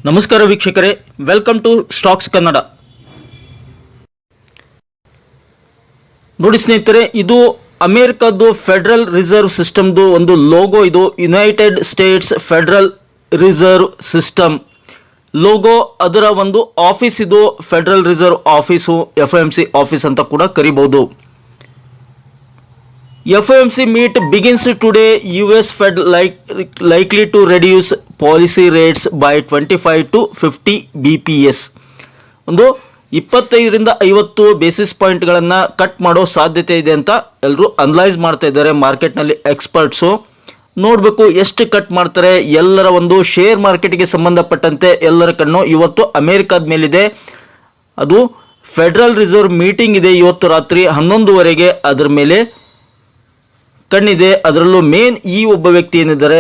ನಮಸ್ಕಾರ ವೀಕ್ಷಕರೇ, welcome to stocks Kannada. ನೋಡಿ ಸ್ನೇಹಿತರೆ, ಇದು ಅಮೆರಿಕದ್ದು ಫೆಡರಲ್ ರಿಸರ್ವ್ ಸಿಸ್ಟಮ್ದು ಒಂದು ಲೋಗೋ. ಇದು United States federal reserve system logo. ಅದರ ಒಂದು ಆಫೀಸ್ ಇದು federal reserve office, FOMC office ಅಂತ ಕೂಡ ಕರಿಬಹುದು. FOMC meet begins today. US Fed likely to reduce policy rates by 25 to 50 BPS. ಒಂದು 25ರಿಂದ 50 ಬೇಸಿಸ್ ಪಾಯಿಂಟ್ಗಳನ್ನು ಕಟ್ ಮಾಡೋ ಸಾಧ್ಯತೆ ಇದೆ ಅಂತ ಎಲ್ಲರೂ ಅನಲೈಸ್ ಮಾಡ್ತಾ ಇದ್ದಾರೆ ಮಾರ್ಕೆಟ್ನಲ್ಲಿ ಎಕ್ಸ್ಪರ್ಟ್ಸು. ನೋಡಬೇಕು ಎಷ್ಟು ಕಟ್ ಮಾಡ್ತಾರೆ. ಎಲ್ಲರ ಒಂದು ಶೇರ್ ಮಾರ್ಕೆಟ್ಗೆ ಸಂಬಂಧಪಟ್ಟಂತೆ ಎಲ್ಲರ ಕಣ್ಣು ಇವತ್ತು ಅಮೆರಿಕದ ಮೇಲಿದೆ. ಅದು ಫೆಡರಲ್ ರಿಸರ್ವ್ ಮೀಟಿಂಗ್ ಇದೆ ಇವತ್ತು ರಾತ್ರಿ 11 ಅದರ ಮೇಲೆ ಕಣ್ಣಿದೆ. ಅದರಲ್ಲೂ ಮೇನ್ ಒಬ್ಬ ವ್ಯಕ್ತಿ ಏನಿದ್ದಾರೆ,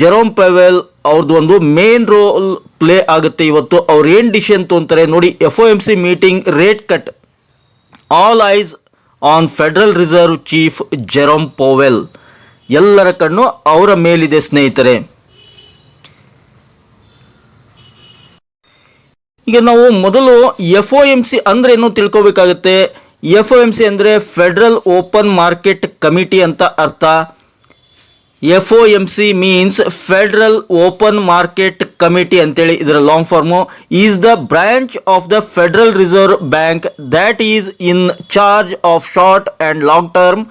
ಜೆರೋಮ್ ಪವೆಲ್, ಅವ್ರದ್ದು ಒಂದು ಮೇನ್ ರೋಲ್ ಪ್ಲೇ ಆಗುತ್ತೆ ಇವತ್ತು. ಅವ್ರು ಏನು ಡಿಸಿಷನ್ ತೊಗೊಂತಾರೆ ನೋಡಿ. FOMC meeting, rate cut, all ice on federal reserve chief Jerome ಪವೆಲ್. ಎಲ್ಲರ ಕಣ್ಣು ಅವರ ಮೇಲಿದೆ ಸ್ನೇಹಿತರೆ. ಈಗ ನಾವು ಮೊದಲು FOMC ಅಂದ್ರೆ ಏನು ತಿಳ್ಕೋಬೇಕಾಗುತ್ತೆ. FOMC ಅಂದರೆ ಫೆಡರಲ್ ಓಪನ್ ಮಾರ್ಕೆಟ್ ಕಮಿಟಿ ಅಂತ ಅರ್ಥ. FOMC means federal open market committee ಅಂತೇಳಿ ಇದರ long form. Is the branch of the federal reserve bank that is in charge of short and long term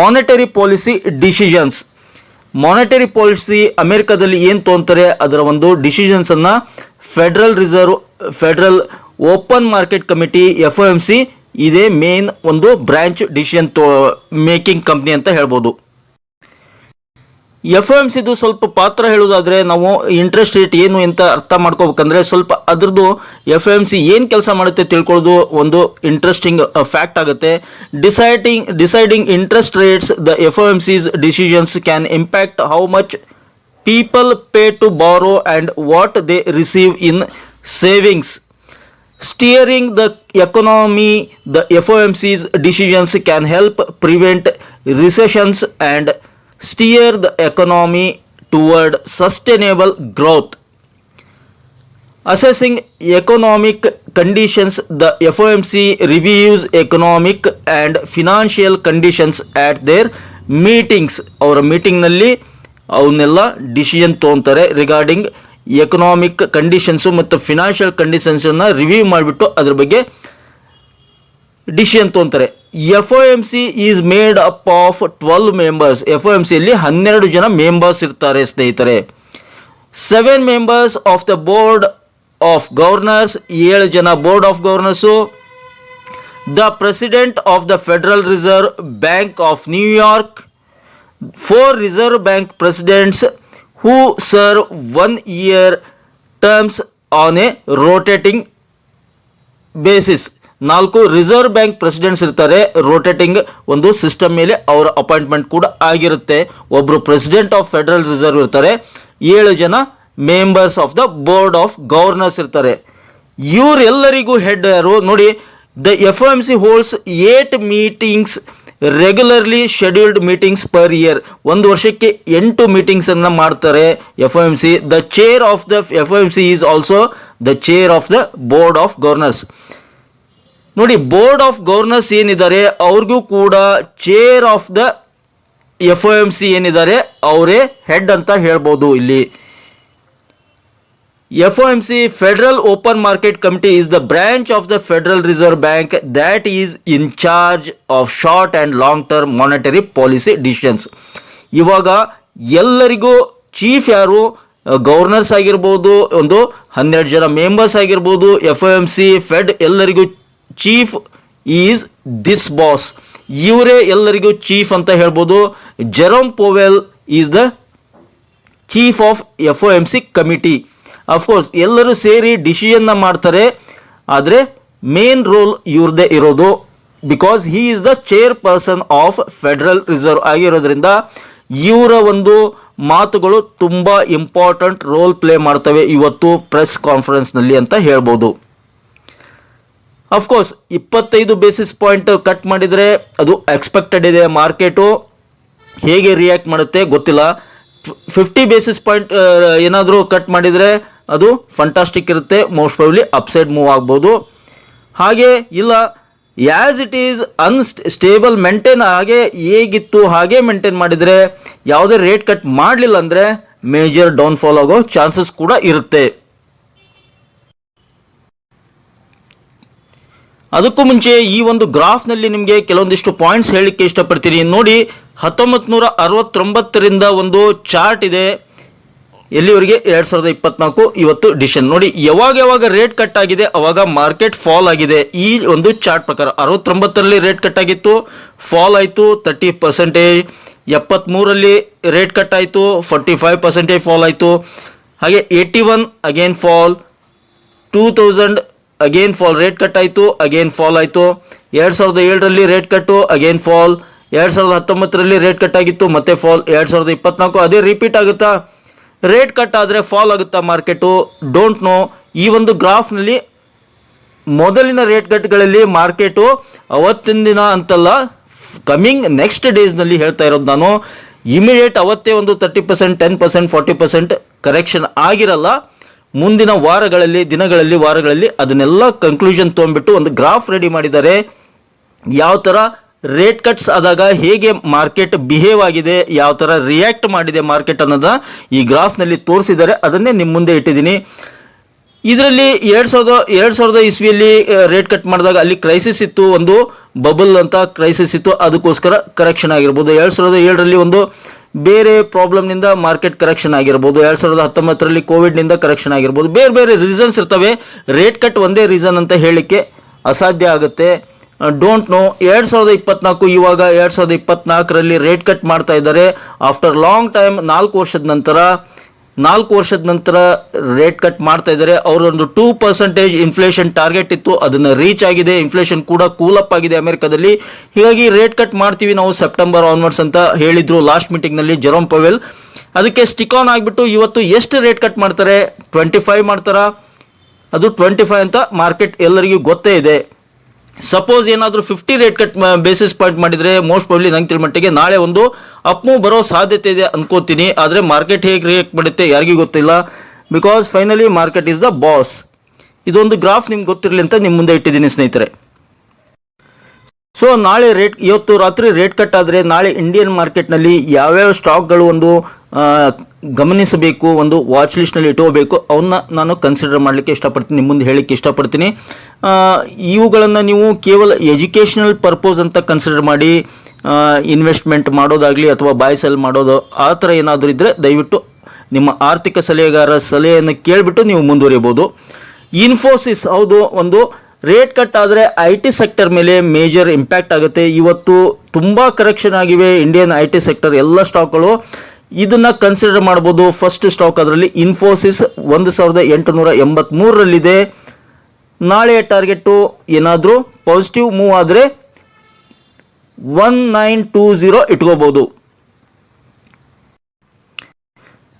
monetary policy decisions. Monetary policy ಅಮೆರಿಕದಲ್ಲಿ ಏನು ತೊಗೊಂತಾರೆ ಅದರ ಒಂದು ಡಿಸಿಷನ್ಸನ್ನು federal open market committee FOMC ಇದೇ main ಒಂದು ಬ್ರಾಂಚ್ ಡಿಸಿಷನ್ ಮೇಕಿಂಗ್ ಕಂಪ್ನಿ ಅಂತ ಹೇಳ್ಬೋದು. FOMCದು ಸ್ವಲ್ಪ ಪಾತ್ರ ಹೇಳೋದಾದ್ರೆ ನಾವು ಇಂಟ್ರೆಸ್ಟ್ ರೇಟ್ ಏನು ಅಂತ ಅರ್ಥ ಮಾಡ್ಕೋಬೇಕಂದ್ರೆ ಸ್ವಲ್ಪ ಅದ್ರದ್ದು FOMC ಏನು ಕೆಲಸ ಮಾಡುತ್ತೆ ತಿಳ್ಕೊಳ್ಳೋದು ಒಂದು ಇಂಟ್ರೆಸ್ಟಿಂಗ್ ಫ್ಯಾಕ್ಟ್ ಆಗುತ್ತೆ. Deciding interest rates, the FOMC's decisions can impact how much people pay to borrow and what they receive in savings. Steering the economy, the FOMC's decisions can help prevent recessions and steer the economy toward sustainable growth. Assessing economic conditions, the FOMC reviews economic and financial conditions at their meetings. ಅವರ ಮೀಟಿಂಗ್ನಲ್ಲಿ ಅವನ್ನೆಲ್ಲ decision ತೊಗೊತಾರೆ regarding economic conditions ಮತ್ತು financial ಕಂಡೀಷನ್ಸನ್ನು review ಮಾಡಿಬಿಟ್ಟು ಅದ್ರ ಬಗ್ಗೆ decision ತೊಗೊತಾರೆ. FOMC is made up of 12 members. FOMCಯಲ್ಲಿ 12 ಜನ ಮೆಂಬರ್ಸ್ ಇರ್ತಾರೆ ಸ್ನೇಹಿತರೆ. 7 members of the board of governors, 7 ಜನ board of governors. The president of the federal reserve bank of New York, 4 reserve bank presidents who serve 1-year terms on a rotating basis. 4 reserve bank presidents ಇರ್ತಾರೆ. Rotating ಒಂದು system ಮೇಲೆ ಅವರ appointment ಕೂಡ ಆಗಿರುತ್ತೆ. ಒಬ್ಬರು president of federal reserve ಇರ್ತಾರೆ. 7 ಜನ members of the board of governors ಇರ್ತಾರೆ. ಇವರೆಲ್ಲರಿಗೂ ಹೆಡ್ ಯಾರು ನೋಡಿ. The FOMC holds 8 meetings, regularly scheduled meetings per year. ಒಂದು ವರ್ಷಕ್ಕೆ 8 ಮೀಟಿಂಗ್ಸ್ ಅನ್ನ ಮಾಡ್ತಾರೆ FOMC. The chair of the FOMC is also the chair of the board of governors. ನೋಡಿ, board of governors ಏನಿದ್ದಾರೆ ಅವ್ರಿಗೂ ಕೂಡ ಚೇರ್ ಆಫ್ ದ FOMC ಏನಿದ್ದಾರೆ ಅವರೇ ಹೆಡ್ ಅಂತ ಹೇಳ್ಬೋದು ಇಲ್ಲಿ. FOMC Federal Open Market Committee is the branch of the Federal Reserve Bank that is in charge of short and long term monetary policy decisions. ಇವಾಗ ಎಲ್ಲರಿಗೂ ಚೀಫ್ ಯಾರು, governors ಆಗಿರ್ಬೋದು, ಒಂದು 12 ಜನ ಮೆಂಬರ್ಸ್ ಆಗಿರ್ಬೋದು, FOMC ಫೆಡ್ ಎಲ್ಲರಿಗೂ ಚೀಫ್ ಈಸ್ ದಿಸ್ ಬಾಸ್. ಇವರೇ ಎಲ್ಲರಿಗೂ ಚೀಫ್ ಅಂತ ಹೇಳ್ಬೋದು. Jerome Powell is the chief of FOMC committee. Of course ಎಲ್ಲರೂ ಸೇರಿ ಡಿಸಿಷನ್ನ ಮಾಡ್ತಾರೆ, ಆದರೆ ಮೇನ್ ರೋಲ್ ಇವ್ರದೇ ಇರೋದು. Because he is the chair person of federal reserve ಆಗಿರೋದ್ರಿಂದ ಇವರ ಒಂದು ಮಾತುಗಳು ತುಂಬ ಇಂಪಾರ್ಟೆಂಟ್ ರೋಲ್ ಪ್ಲೇ ಮಾಡ್ತವೆ ಇವತ್ತು ಪ್ರೆಸ್ ಕಾನ್ಫರೆನ್ಸ್ನಲ್ಲಿ ಅಂತ ಹೇಳ್ಬೋದು. ಅಫ್ಕೋರ್ಸ್ 25 ಬೇಸಿಸ್ ಪಾಯಿಂಟ್ ಕಟ್ ಮಾಡಿದರೆ ಅದು ಎಕ್ಸ್ಪೆಕ್ಟೆಡ್ ಇದೆ. ಮಾರ್ಕೆಟು ಹೇಗೆ ರಿಯಾಕ್ಟ್ ಮಾಡುತ್ತೆ ಗೊತ್ತಿಲ್ಲ. 50 ಬೇಸಿಸ್ ಪಾಯಿಂಟ್ ಏನಾದರೂ ಕಟ್ ಮಾಡಿದರೆ ಅದು ಫಂಟಾಸ್ಟಿಕ್ ಇರುತ್ತೆ, ಮೋಸ್ಟ್ ಪ್ರಾಬಬ್ಲಿ ಅಪ್ಸೈಡ್ ಮೂವ್ ಆಗ್ಬೋದು. ಹಾಗೆ ಇಲ್ಲ as it is unstable maintain ಹಾಗೆ ಹೇಗಿತ್ತು ಹಾಗೆ ಮೇಂಟೈನ್ ಮಾಡಿದರೆ, ಯಾವುದೇ ರೇಟ್ ಕಟ್ ಮಾಡಲಿಲ್ಲ ಅಂದರೆ ಮೇಜರ್ ಡೌನ್ಫಾಲ್ ಆಗೋ ಚಾನ್ಸಸ್ ಕೂಡ ಇರುತ್ತೆ. ಅದಕ್ಕೂ ಮುಂಚೆ ಈ ಒಂದು ಗ್ರಾಫ್ನಲ್ಲಿ ನಿಮಗೆ ಕೆಲವೊಂದಿಷ್ಟು ಪಾಯಿಂಟ್ಸ್ ಹೇಳಲಿಕ್ಕೆ ಇಷ್ಟಪಡ್ತೀನಿ. ನೋಡಿ, 1969ರಿಂದ ಒಂದು ಚಾರ್ಟ್ ಇದೆ, ಎಲ್ಲಿವರೆಗೆ 2024 ಇವತ್ತು ಡಿಸಿಷನ್. ನೋಡಿ, ಯಾವಾಗ ರೇಟ್ ಕಟ್ ಆಗಿದೆ ಅವಾಗ ಮಾರ್ಕೆಟ್ ಫಾಲ್ ಆಗಿದೆ. ಈ ಒಂದು ಚಾರ್ಟ್ ಪ್ರಕಾರ 69ರಲ್ಲಿ ರೇಟ್ ಕಟ್ ಆಗಿತ್ತು, ಫಾಲ್ ಆಯಿತು 30%. 73ರಲ್ಲಿ ರೇಟ್ ಕಟ್ ಆಯಿತು, 45% ಫಾಲ್ ಆಯಿತು. ಹಾಗೆ 81 again fall, 2000 again fall, rate cut ಆಯಿತು, ಅಗೇನ್ ಫಾಲ್ ಆಯಿತು. 2007ರಲ್ಲಿ ರೇಟ್ ಕಟ್ಟು, ಅಗೇನ್ ಫಾಲ್. 2019ರಲ್ಲಿ ರೇಟ್ ಕಟ್ ಆಗಿತ್ತು, ಮತ್ತೆ ಫಾಲ್. 2024 ಅದೇ ರಿಪೀಟ್ ಆಗುತ್ತಾ? ರೇಟ್ ಕಟ್ ಆದರೆ ಫಾಲ್ ಆಗುತ್ತಾ ಮಾರ್ಕೆಟು? Don't know. ಈ ಒಂದು ಗ್ರಾಫ್ನಲ್ಲಿ ಮೊದಲಿನ ರೇಟ್ ಕಟ್ಗಳಲ್ಲಿ ಮಾರ್ಕೆಟು ಅವತ್ತಿನ ದಿನ ಅಂತಲ್ಲ, ಕಮಿಂಗ್ ನೆಕ್ಸ್ಟ್ ಡೇಸ್ನಲ್ಲಿ ಹೇಳ್ತಾ ಇರೋದು ನಾನು. ಇಮಿಡಿಯೇಟ್ ಅವತ್ತೇ ಒಂದು 30%, 10%, 40% ಕರೆಕ್ಷನ್ ಆಗಿರಲ್ಲ. ಮುಂದಿನ ವಾರಗಳಲ್ಲಿ ಅದನ್ನೆಲ್ಲ ಕನ್ಕ್ಲೂಷನ್ ತೊಗೊಂಡ್ಬಿಟ್ಟು ಒಂದು ಗ್ರಾಫ್ ರೆಡಿ ಮಾಡಿದ್ದಾರೆ. ಯಾವ ಥರ ರೇಟ್ ಕಟ್ಸ್ ಆದಾಗ ಹೇಗೆ ಮಾರ್ಕೆಟ್ ಬಿಹೇವ್ ಆಗಿದೆ, ಯಾವ ಥರ ರಿಯಾಕ್ಟ್ ಮಾಡಿದೆ ಮಾರ್ಕೆಟ್ ಅನ್ನೋದ ಈ ಗ್ರಾಫ್ನಲ್ಲಿ ತೋರಿಸಿದ್ದಾರೆ. ಅದನ್ನೇ ನಿಮ್ಮ ಮುಂದೆ ಇಟ್ಟಿದ್ದೀನಿ. ಇದರಲ್ಲಿ 2000 ಇಸ್ವಿಯಲ್ಲಿ ರೇಟ್ ಕಟ್ ಮಾಡಿದಾಗ ಅಲ್ಲಿ ಕ್ರೈಸಿಸ್ ಇತ್ತು, ಒಂದು ಬಬಲ್ ಅಂತ ಕ್ರೈಸಿಸ್ ಇತ್ತು, ಅದಕ್ಕೋಸ್ಕರ ಕರೆಕ್ಷನ್ ಆಗಿರ್ಬೋದು. 2007ರಲ್ಲಿ ಒಂದು ಬೇರೆ ಪ್ರಾಬ್ಲಮ್ನಿಂದ ಮಾರ್ಕೆಟ್ ಕರೆಕ್ಷನ್ ಆಗಿರ್ಬೋದು. 2019ರಲ್ಲಿ ಕೋವಿಡ್ನಿಂದ ಕರೆಕ್ಷನ್ ಆಗಿರ್ಬೋದು. ಬೇರೆ ರೀಸನ್ಸ್ ಇರ್ತವೆ. ರೇಟ್ ಕಟ್ ಒಂದೇ ರೀಸನ್ ಅಂತ ಹೇಳಲಿಕ್ಕೆ ಅಸಾಧ್ಯ ಆಗುತ್ತೆ. Don't know. 2024 ಇವಾಗ 2024ರಲ್ಲಿ ರೇಟ್ ಕಟ್ ಮಾಡ್ತಾ ಇದ್ದಾರೆ. ಆಫ್ಟರ್ ಲಾಂಗ್ ಟೈಮ್, 4 ವರ್ಷದ ನಂತರ ರೇಟ್ ಕಟ್ ಮಾಡ್ತಾ ಇದ್ದಾರೆ. ಅವರೊಂದು 2% ಇನ್ಫ್ಲೇಷನ್ ಟಾರ್ಗೆಟ್ ಇತ್ತು, ಅದನ್ನು ರೀಚ್ ಆಗಿದೆ. ಇನ್ಫ್ಲೇಷನ್ ಕೂಡ ಕೂಲಪ್ ಆಗಿದೆ ಅಮೆರಿಕದಲ್ಲಿ. ಹೀಗಾಗಿ ರೇಟ್ ಕಟ್ ಮಾಡ್ತೀವಿ ನಾವು ಸೆಪ್ಟೆಂಬರ್ ಆನ್ವರ್ಡ್ಸ್ ಅಂತ ಹೇಳಿದ್ರು ಲಾಸ್ಟ್ ಮೀಟಿಂಗ್ನಲ್ಲಿ ಜೆರೋಮ್ ಪವೆಲ್. ಅದಕ್ಕೆ ಸ್ಟಿಕ್ ಆನ್ ಆಗಿಬಿಟ್ಟು ಇವತ್ತು ಎಷ್ಟು ರೇಟ್ ಕಟ್ ಮಾಡ್ತಾರೆ? 25 ಮಾಡ್ತಾರಾ? ಅದು 25 ಅಂತ ಮಾರ್ಕೆಟ್ ಎಲ್ಲರಿಗೂ ಗೊತ್ತೇ ಇದೆ. ಸಪೋಸ್ ಏನಾದರೂ 50 ರೇಟ್ ಕಟ್ ಬೇಸಿಸ್ ಪಾಯಿಂಟ್ ಮಾಡಿದರೆ ಮೋಸ್ಟ್ ಪ್ರಾಬ್ಲಿ ನಂಗೆ ತಿಳ್ಮಟ್ಟಿಗೆ ನಾಳೆ ಒಂದು ಅಪ್ ಮೂವ್ ಬರೋ ಸಾಧ್ಯತೆ ಇದೆ ಅನ್ಕೋತೀನಿ. ಆದರೆ ಮಾರ್ಕೆಟ್ ಹೇಗೆ ರಿಯಾಕ್ಟ್ ಮಾಡುತ್ತೆ ಯಾರಿಗೂ ಗೊತ್ತಿಲ್ಲ. Because finally market is the boss. ಇದೊಂದು ಗ್ರಾಫ್ ನಿಮ್ಗೆ ಗೊತ್ತಿರಲಿ ಅಂತ ನಿಮ್ಮ ಮುಂದೆ ಇಟ್ಟಿದ್ದೀನಿ ಸ್ನೇಹಿತರೆ. ಸೊ ನಾಳೆ ಇವತ್ತು ರಾತ್ರಿ ರೇಟ್ ಕಟ್ ಆದರೆ ನಾಳೆ ಇಂಡಿಯನ್ ಮಾರ್ಕೆಟ್ನಲ್ಲಿ ಯಾವ್ಯಾವ ಸ್ಟಾಕ್ಗಳು ಒಂದು ಗಮನಿಸಬೇಕು, ಒಂದು ವಾಚ್ ಲಿಸ್ಟ್ನಲ್ಲಿ ಇಟ್ಕೋಬೇಕು, ಅವನ್ನ ನಾನು ಕನ್ಸಿಡರ್ ಮಾಡಲಿಕ್ಕೆ ಇಷ್ಟಪಡ್ತೀನಿ, ನಿಮ್ಮ ಮುಂದೆ ಹೇಳಲಿಕ್ಕೆ ಇಷ್ಟಪಡ್ತೀನಿ. ಇವುಗಳನ್ನು ನೀವು ಕೇವಲ ಎಜುಕೇಷನಲ್ ಪರ್ಪೋಸ್ ಅಂತ ಕನ್ಸಿಡರ್ ಮಾಡಿ ಇನ್ವೆಸ್ಟ್ಮೆಂಟ್ ಮಾಡೋದಾಗಲಿ ಅಥವಾ ಬಾಯ್ ಸೆಲ್ ಮಾಡೋದು ಆ ಥರ ಏನಾದರೂ ಇದ್ದರೆ ದಯವಿಟ್ಟು ನಿಮ್ಮ ಆರ್ಥಿಕ ಸಲಹೆಗಾರ ಸಲಹೆಯನ್ನು ಕೇಳಿಬಿಟ್ಟು ನೀವು ಮುಂದುವರಿಯಬಹುದು. ಇನ್ಫೋಸಿಸ್, ಹೌದು, ಒಂದು ರೇಟ್ ಕಟ್ ಆದರೆ IT ಸೆಕ್ಟರ್ ಮೇಲೆ ಮೇಜರ್ ಇಂಪ್ಯಾಕ್ಟ್ ಆಗುತ್ತೆ. ಇವತ್ತು ತುಂಬ ಕರೆಕ್ಷನ್ ಆಗಿವೆ ಇಂಡಿಯನ್ IT ಸೆಕ್ಟರ್ ಎಲ್ಲ ಸ್ಟಾಕ್ಗಳು. ಇದನ್ನು ಕನ್ಸಿಡರ್ ಮಾಡ್ಬೋದು. ಫಸ್ಟ್ ಸ್ಟಾಕ್ ಅದರಲ್ಲಿ ಇನ್ಫೋಸಿಸ್ 1883ರಲ್ಲಿದೆ. ನಾಳೆಯ ಟಾರ್ಗೆಟು ಏನಾದರೂ ಪಾಸಿಟಿವ್ ಮೂವ್ ಆದರೆ 1920 ಇಟ್ಕೋಬಹುದು.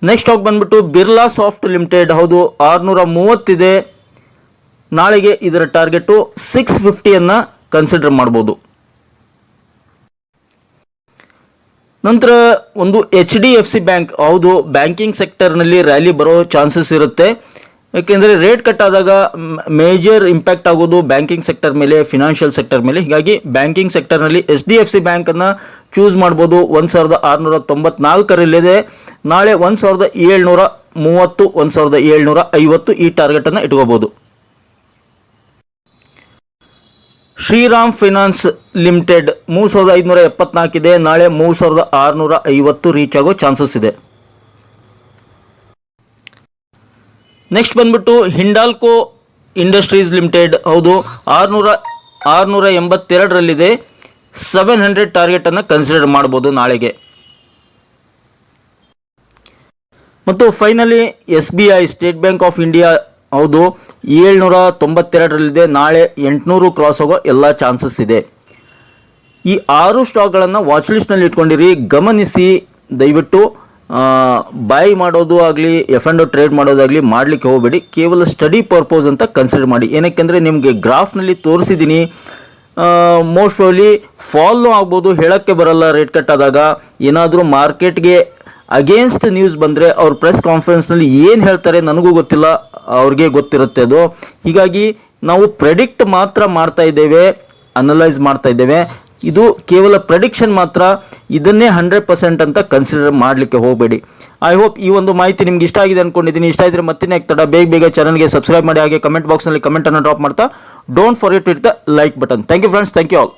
ನೆಕ್ಸ್ಟ್ ಸ್ಟಾಕ್ ಬಂದ್ಬಿಟ್ಟು ಬಿರ್ಲಾ ಸಾಫ್ಟ್ ಲಿಮಿಟೆಡ್, ಹೌದು, 630 ಇದೆ. ನಾಳೆಗೆ ಇದರ ಟಾರ್ಗೆಟು 650 ಕನ್ಸಿಡರ್ ಮಾಡ್ಬೋದು. ನಂತರ ಒಂದು HDFC ಬ್ಯಾಂಕ್, ಹೌದು, ಬ್ಯಾಂಕಿಂಗ್ ಸೆಕ್ಟರ್ನಲ್ಲಿ ರ್ಯಾಲಿ ಬರೋ ಚಾನ್ಸಸ್ ಇರುತ್ತೆ. ಯಾಕೆಂದರೆ ರೇಟ್ ಕಟ್ ಆದಾಗ ಮೇಜರ್ ಇಂಪ್ಯಾಕ್ಟ್ ಆಗೋದು ಬ್ಯಾಂಕಿಂಗ್ ಸೆಕ್ಟರ್ ಮೇಲೆ, ಫಿನಾನ್ಷಿಯಲ್ ಸೆಕ್ಟರ್ ಮೇಲೆ. ಹೀಗಾಗಿ ಬ್ಯಾಂಕಿಂಗ್ ಸೆಕ್ಟರ್ನಲ್ಲಿ HDFC ಬ್ಯಾಂಕನ್ನು ಚೂಸ್ ಮಾಡ್ಬೋದು. 1694ರಲ್ಲಿದೆ. ನಾಳೆ 1730, 1750 ಈ ಟಾರ್ಗೆಟನ್ನು ಇಟ್ಕೋಬೋದು. ಶ್ರೀರಾಮ್ ಫೈನಾನ್ಸ್ ಲಿಮಿಟೆಡ್ 3574 ಇದೆ. ನಾಳೆ 3650 ರೀಚ್ ಆಗೋ ಚಾನ್ಸಸ್ ಇದೆ. ನೆಕ್ಸ್ಟ್ ಬಂದ್ಬಿಟ್ಟು ಹಿಂಡಾಲ್ಕೋ ಇಂಡಸ್ಟ್ರೀಸ್ ಲಿಮಿಟೆಡ್, ಹೌದು, 682ರಲ್ಲಿದೆ. 700 ಟಾರ್ಗೆಟನ್ನು ಕನ್ಸಿಡರ್ ಮಾಡ್ಬೋದು ನಾಳೆಗೆ. ಮತ್ತು finally SBI, state bank of India, ಹೌದು, 792ರಲ್ಲಿದೆ. ನಾಳೆ 800 ಕ್ರಾಸ್ ಆಗೋ ಎಲ್ಲ ಚಾನ್ಸಸ್ ಇದೆ. ಈ 6 ಸ್ಟಾಕ್ಗಳನ್ನು ವಾಚ್ ಲಿಸ್ಟ್ನಲ್ಲಿ ಇಟ್ಕೊಂಡಿರಿ, ಗಮನಿಸಿ. ದಯವಿಟ್ಟು ಬೈ ಮಾಡೋದು ಆಗಲಿ F&O ಟ್ರೇಡ್ ಮಾಡೋದಾಗಲಿ ಮಾಡಲಿಕ್ಕೆ ಹೋಗಬೇಡಿ. ಕೇವಲ ಸ್ಟಡಿ ಪರ್ಪೋಸ್ ಅಂತ ಕನ್ಸಿಡರ್ ಮಾಡಿ. ಏನಕ್ಕೆಂದರೆ ನಿಮಗೆ ಗ್ರಾಫ್ನಲ್ಲಿ ತೋರಿಸಿದ್ದೀನಿ. ಮೋಸ್ಟ್ ಪ್ರಾಬಬ್ಲಿ ಫಾಲ್ನೂ ಆಗ್ಬೋದು, ಹೇಳೋಕ್ಕೆ ಬರಲ್ಲ. ರೇಟ್ ಕಟ್ ಆದಾಗ ಏನಾದರೂ ಮಾರ್ಕೆಟ್ಗೆ ಅಗೇನ್ಸ್ಟ್ ನ್ಯೂಸ್ ಬಂದರೆ ಅವ್ರ ಪ್ರೆಸ್ ಕಾನ್ಫರೆನ್ಸ್ನಲ್ಲಿ ಏನು ಹೇಳ್ತಾರೆ ನನಗೂ ಗೊತ್ತಿಲ್ಲ, ಅವ್ರಿಗೆ ಗೊತ್ತಿರುತ್ತೆ ಅದು. ಹೀಗಾಗಿ ನಾವು ಪ್ರೆಡಿಕ್ಟ್ ಮಾತ್ರ ಮಾಡ್ತಾ ಇದ್ದೇವೆ, ಅನಲೈಸ್ ಮಾಡ್ತಾ ಇದ್ದೇವೆ. ಇದು ಕೇವಲ ಪ್ರೆಡಿಕ್ಷನ್ ಮಾತ್ರ, ಇದನ್ನೇ 100% ಅಂತ ಕನ್ಸಿಡರ್ ಮಾಡಲಿಕ್ಕೆ ಹೋಗಬೇಡಿ. ಐ ಹೋಪ್ ಈ ಒಂದು ಮಾಹಿತಿ ನಿಮ್ಗೆ ಇಷ್ಟ ಆಗಿದೆ ಅಂದ್ಕೊಂಡಿದ್ದೀನಿ. ಇಷ್ಟ ಇದ್ದರೆ ಮತ್ತಿನ್ನೇ ತಡ ಬೇಗ ಚಾನಲ್ಗೆ ಸಬ್ಸ್ಕ್ರೈಬ್ ಮಾಡಿ, ಹಾಗೆ ಕಮೆಂಟ್ ಬಾಕ್ಸ್ನಲ್ಲಿ ಕಮೆಂಟನ್ನು ಡ್ರಾಪ್ ಮಾಡ್ತಾ don't forget to hit the like button. Thank you friends, thank you all.